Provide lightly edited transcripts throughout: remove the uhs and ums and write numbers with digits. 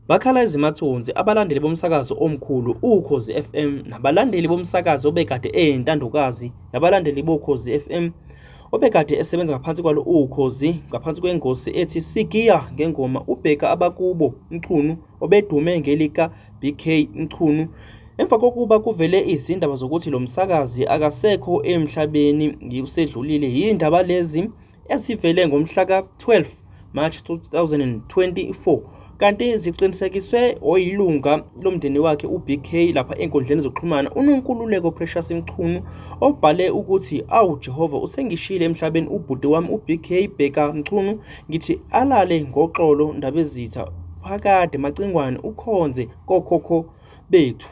Bakhala izimathonsi abalandeli bomsakazo omkhulu uKhozi FM nabalandeli bomsakazo obekade eyintandokazi yabalandeli boKhozi FM obekade esebenza ngaphansi kwalo uKhozi ngaphansi kwengosi ethi Sigiya ngengoma ubheka abakubo Mchunu obedume ngelika BK Mchunu. Emva kokuba kuvele izindaba zokuthi lo msakazi akasekho emhlabeni ngiusedlulile yindaba lezi esivele ngomhla ka 12 March 2024 kanti ziqinisekiswe oyilunga lomndeni wakhe uBK lapha enkundleni zokuxhumana uNonkululeko Precious Mchunu obhale ukuthi awu Jehova usengishile emhlabeni ubhuti wami uBK bheka Mchunu ngithi alale ngoxolo ndaba ezitha phakade macingwane ukhonze kokhokho bethu.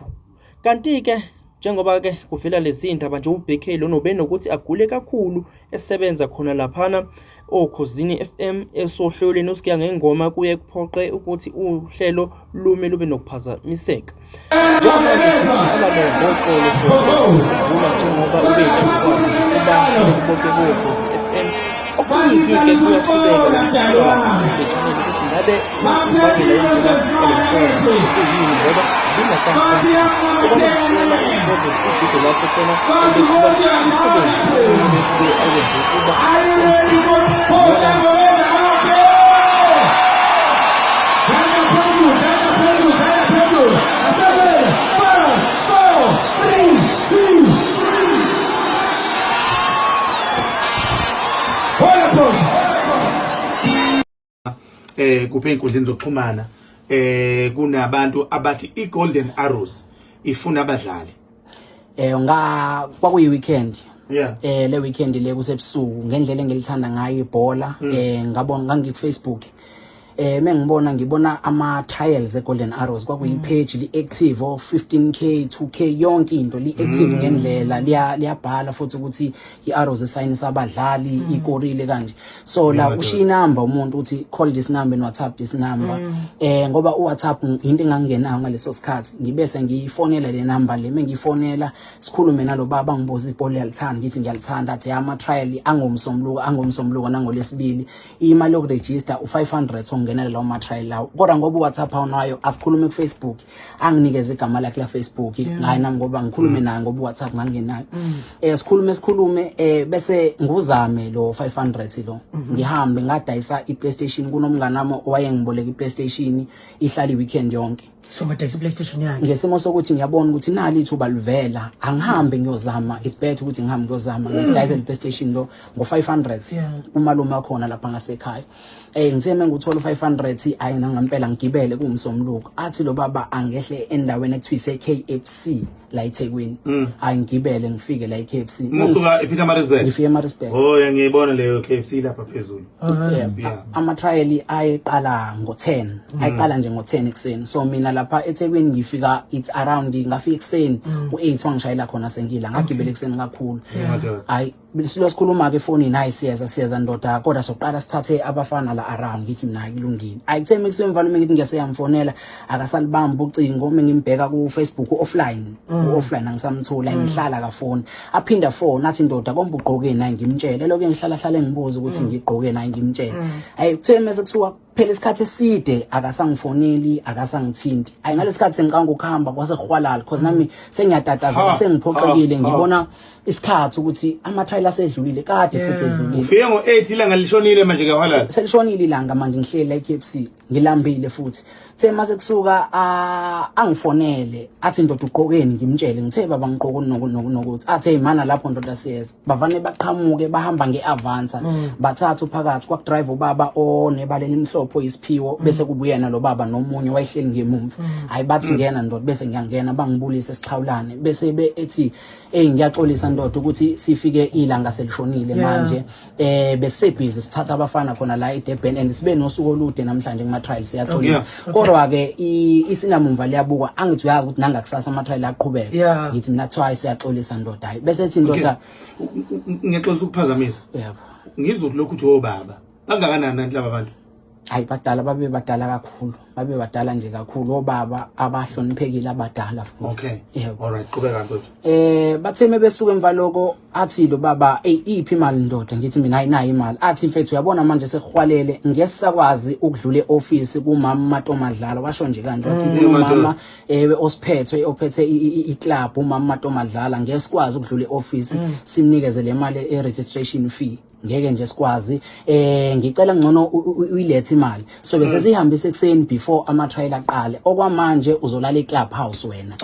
Kanti ke njengoba ke kuvela lezi indaba nje uBK lona ubenokuthi agule kakhulu esebenza khona laphana oKhozini FM esohlelweni usikiya ngengoma kuye kuphoqe ukuthi uhlelo lume lube nokuphazamiseka. Njengoba ube yintandokazi kuba bonke boKhozi FM okuyike kuyaqhubeka ukuthi ngabe kuphe inkundleni zokuxhumana kunabantu abathi iGolden Arrows ifuna abadlali kwakuyi weekend yeah le weekend le kusebusuku ngendlela engilithanda ngayo ibhola ngabona ngangi Facebook ngibona ama trials eGolden Arrows kwakuyi page li active 15k 2k yonke into li active ngendlela liyabhala futhi ukuthi iArrows esign abadlali ikorile kanje so la ushiya inamba umuntu uthi call this number and WhatsApp this number ngoba uWhatsApp into engangenayo ngaleso sikhathi ngibese ngiyifonela le number le mengifonela sikhulume nalo baba ngibuza ibhola yalithanda ngithi ngiyalithanda athi ama trial angomsombuluko nangolesibili imali yokuregister u500 ngenela lawo ma-trial lawo kodwa ngoba uWhatsApp awunayo asikhulume kuFacebook anginikeze igama lakhe la Facebook ngayi nami ngoba ngikhulume naye ngoba uWhatsApp ngangenayo sikhulume bese nguzame lo 500 lo ngihambe ngadayisa iPlayStation kunomngane nami owayengiboleka iPlayStation ihlala iweekend yonke so ngadayisa iPlayStation yakhe ngesimo sokuthi ngiyabona ukuthi nali ithuba livela angihambe ngiyozama it's better ukuthi ngihambe ngiyozama ngidayisa iPlayStation lo ngo500 umalume wakhona lapha ngasekhaya ngithe menguthola 500 ayi ngempela ngigibele kumsomluko athi lo baba angehle endaweni ekuthiwa KFC la eThekwini ayi ngigibele ngifike la eKFC musuka ePietermaritzburg ngifike eMaritzburg ngiyibona leyo KFC lapha phezulu ama trial ayeqala ngo10 ayiqala nje ngo10 ekseni so mina lapha eThekwini ngifika it's around ngafika ekseni u8 wangishayela khona sengila ngagibele ekseni kakhulu ayi silosikhuluma ke efonini hayi siyaza ndoda kodwa soqala sithathe abafana la around ngithi mina kulungile ayitheme kusemvalo ngithi ngiyaseyamfonela akasalibamba ucingo mengimbheka ku Facebook offline angisamthola ngihlala kafoni aphinda phone athi ndoda komba ugqoke naye ngimtshele lokho ngihlala ngibuza ukuthi ngigqoke naye ngimtshele ayitheme sekusuka phela isikhathi eside akasangifoneli akasangithinti ayi ngalesikhathi sengiqanga ukuhamba kwasehwalala because nami sengiyatataza sengiphoxekile ngibona isikhathi ukuthi ama-trial asedlulile kade futhi edlulile ufike ngo8 ilanga lishonile manje kahwalala selishonile ilanga manje ngihleli la eKFC ngilambile futhi the mase kusuka angifonele athi ndoda ugqokeni ngimtshele ngithe baba ngiqoka nokuthi athi mana lapho ndoda siyeza bavane baqhamuke bahamba ngeAvanza bathatha phakathi kwa drive ubaba onebalela imhlopho isiphiwo bese kubuyena lo baba nomunye wayehleli ngemumva hayi bathi ngena ndoda bese ngiyangena bangibulise sixhawulane bese ethi ngiyaxolisa ndoda ukuthi sifike ilanga selishonile manje bese busy sithatha abafana khona la eDurban and sibe nosuku olude namhlanje kuma trials siyaxolisa kodwa ke isinamumva liyabuka angithi uyazi ukuthi nangakusasa ama trial aqhubeka ngithi mina twice siyaxolisa ndoda hayi bese ethi ndoda ngiyaxolisa ukuphazamisa yebo ngizwe lokhu uthi obaba bangakanani laba bantu hayi badala babe badala kakhulu babe badala nje kakhulu obaba abahloniphekile abadala futhi Okay. yebo All right. Qhubeka mfowethu. bathe mebesuka emva lokho athi lo baba iphi imali ndoda ngithi mina ayinayo imali athi mfethu uyabona manje sekuhwalele ngesakwazi ukudlula eoffice kumama Matomadlala washo nje kanje wathi umama osiphethwe ophethe iclub umama Matomadlala ngesikwazi ukudlula eoffice simnikeze le mali registration fee ngeke nje sikwazi ngicela ngcono uyilethe imali so bese sihambise ekseni before ama trial aqale okwamanje uzolala eClub House wena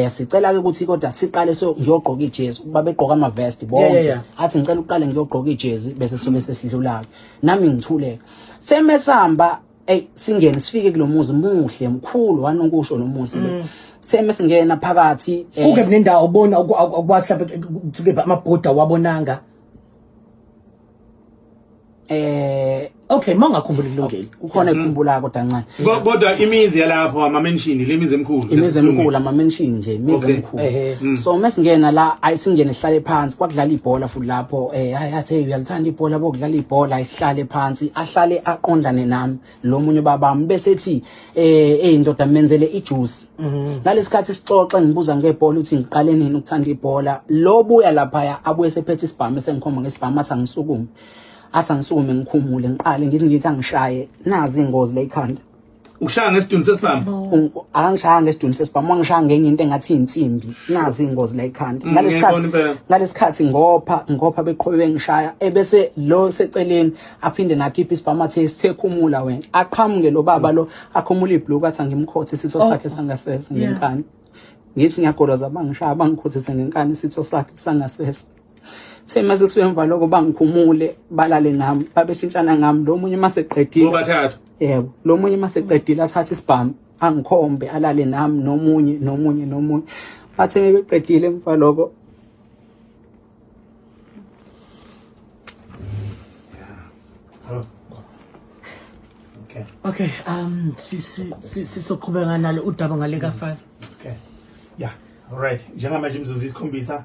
sicela ke ukuthi kodwa siqale so ngiyogqoka ijezi babegqoka ama vest bonke athi ngicela uqale ngiyogqoka ijezi bese sobe sesidlula nami ngithuleka semesamba singene sifike kulomuzi muhle mkhulu wanokusho nomuzi lo seme singena phakathi kuke nendawo ubona ukwazi mhlawumbe ukuke amabhoda wabonanga okay mangakhumbuli kulungile kukhona ikhumbula kodwa ncane Kodwa imizi yalapho ama-mention lemizi emkhulu. imizi emkhulu ama-mention nje imizi emkhulu so mesingena la ayisingene sihlale phansi kwakudlala ibhola futhi lapho athi uyalithanda ibhola bokudlala ibhola ayihlale phansi ahlale aqondane nami lo munye babami bese ethi indoda menzele ijuice nalesikhathi sixoxa ngibuza ngebhola uthi ngiqale nini ukuthanda ibhola lo buya lapha abuye sephethe isibhamu sengikhomba ngesibhamu athi angisukume athi angisukume ngikhumule ngiqale ngithi angishaye nazi ingozi la ekhanda Ushaya ngesiduni sesibhamu. Angishaya ngesiduni sesibhamu angishaya ngenye into engathi insimbi nazi ingozi la ekhanda ngalesikhathi ngopha beqhubeke ngishaya ebese lo seceleni aphinde nakhipha isibhamu athi sithe wena aqhamuke lo baba lo akhumula ibhloko athi ngimkhothe isitho sakhe sangasese ngenkani ngithi ngiyagoloza bangishaya bangikhothise ngenkani isitho sakhe sangasese Semase kusemva lokho bangikhumule balale nami babeshintshana ngami lo munye maseqedile Bobathathu. yebo lo munye maseqedile athatha isibhamu angikhombe alale nami nomunye bathe bebeqedile emva lokho okay sisoqhubeka nalo udaba ngale ka 5 Okay. Yeah. All right. Njengamanje imzuzu isikhombisa